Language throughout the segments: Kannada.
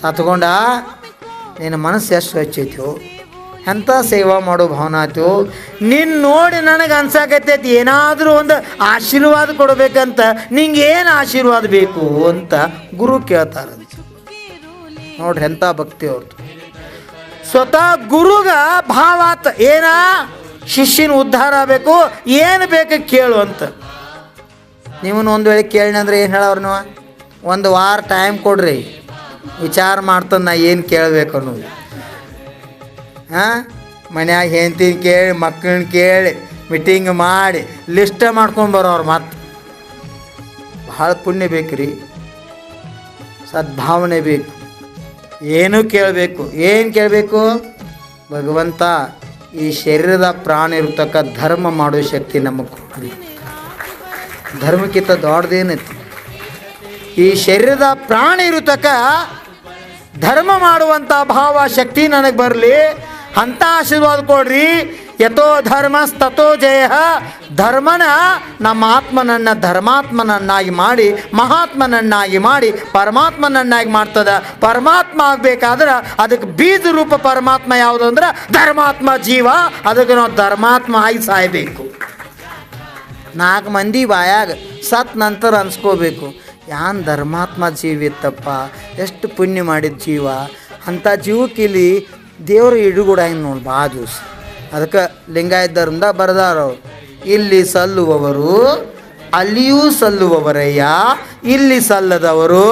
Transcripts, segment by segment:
ಸತ್ಕೊಂಡ ನಿನ್ನ ಮನಸ್ಸು ಎಷ್ಟು ಸ್ವಚ್ಛ ಐತೋ, ಎಂಥ ಸೇವಾ ಮಾಡೋ ಭಾವನೆ ಆಯ್ತು. ನಿನ್ನ ನೋಡಿ ನನಗೆ ಅನ್ಸಾಕತ್ತೈತಿ ಏನಾದರೂ ಒಂದು ಆಶೀರ್ವಾದ ಕೊಡಬೇಕಂತ. ನಿಂಗೆ ಏನು ಆಶೀರ್ವಾದ ಬೇಕು ಅಂತ ಗುರು ಕೇಳ್ತಾರೆ. ನೋಡ್ರಿ ಎಂಥ ಭಕ್ತಿ ಅವ್ರದ್ದು. ಸ್ವತಃ ಗುರುಗ ಭಾವ ಆತ ಏನ, ಶಿಷ್ಯನ ಉದ್ಧಾರ ಆಗಬೇಕು, ಏನು ಬೇಕು ಕೇಳು ಅಂತ. ನೀವನ್ನ ಒಂದು ವೇಳೆ ಕೇಳಿ ಅಂದ್ರೆ ಏನು ಹೇಳವ್ರು ನೀವು? ಒಂದು ವಾರ ಟೈಮ್ ಕೊಡ್ರಿ, ವಿಚಾರ ಮಾಡ್ತಾನೆ ನಾ ಏನು ಕೇಳಬೇಕು ಅನ್ನೋದು. ಹಾಂ, ಮನ್ಯಾಗ ಹೆಂಡ್ತಿನ ಕೇಳಿ ಮಕ್ಕಳನ್ನ ಕೇಳಿ ಮೀಟಿಂಗ್ ಮಾಡಿ ಲಿಸ್ಟ್ ಮಾಡ್ಕೊಂಡು ಬರೋರು. ಮತ್ತು ಭಾಳ ಪುಣ್ಯ ಬೇಕು ರೀ, ಸದ್ಭಾವನೆ ಬೇಕು. ಏನೂ ಕೇಳಬೇಕು. ಏನು ಕೇಳಬೇಕು? ಭಗವಂತ ಈ ಶರೀರದ ಪ್ರಾಣ ಇರತಕ್ಕ ಧರ್ಮ ಮಾಡೋ ಶಕ್ತಿ ನಮಗೆ ಕೊಡ್ರಿ. ಧರ್ಮಕ್ಕಿಂತ ದೊಡ್ಡದೇನೈತಿ? ಈ ಶರೀರದ ಪ್ರಾಣ ಇರತಕ್ಕ ಧರ್ಮ ಮಾಡುವಂಥ ಭಾವ ಶಕ್ತಿ ನನಗೆ ಬರಲಿ ಅಂಥ ಆಶೀರ್ವಾದ ಕೊಡ್ರಿ. ಯಥೋ ಧರ್ಮಸ್ತಥೋ ಜಯ. ಧರ್ಮನ ನಮ್ಮ ಆತ್ಮನನ್ನು ಧರ್ಮಾತ್ಮನನ್ನಾಗಿ ಮಾಡಿ, ಮಹಾತ್ಮನನ್ನಾಗಿ ಮಾಡಿ, ಪರಮಾತ್ಮನನ್ನಾಗಿ ಮಾಡ್ತದೆ. ಪರಮಾತ್ಮ ಆಗಬೇಕಾದ್ರೆ ಅದಕ್ಕೆ ಬೀಜ ರೂಪ ಪರಮಾತ್ಮ ಯಾವುದು ಅಂದ್ರೆ ಧರ್ಮಾತ್ಮ ಜೀವ. ಅದಕ್ಕೆ ನಾವು ಧರ್ಮಾತ್ಮ ಆಗಿ ಸಾಯಬೇಕು. 4 ಮಂದಿ ಬಾಯಾಗ ಸತ್ ನಂತರ ಅನ್ಸ್ಕೋಬೇಕು, ಯಾನ್ ಧರ್ಮಾತ್ಮ ಜೀವ ಇತ್ತಪ್ಪ, ಎಷ್ಟು ಪುಣ್ಯ ಮಾಡಿದ ಜೀವ. ಅಂಥ ಜೀವಕ್ಕೆ ಇಲ್ಲಿ ದೇವರು ಇಡುಗೂಡ ನೋಡಿ ಭಾಳ ದಿವಸ. ಅದಕ್ಕೆ ಲಿಂಗಾಯತ ಧರ್ಮದ ಬರೆದಾರವ್ರು, ಇಲ್ಲಿ ಸಲ್ಲುವವರು ಅಲ್ಲಿಯೂ ಸಲ್ಲುವವರಯ್ಯ, ಇಲ್ಲಿ ಸಲ್ಲದವರು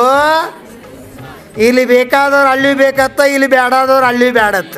ಇಲ್ಲಿ ಬೇಕಾದವ್ರು ಅಲ್ಲಿ ಬೇಕತ್ತ, ಇಲ್ಲಿ ಬೇಡಾದವ್ರು ಅಲ್ಲಿ ಬೇಡತ್ತ.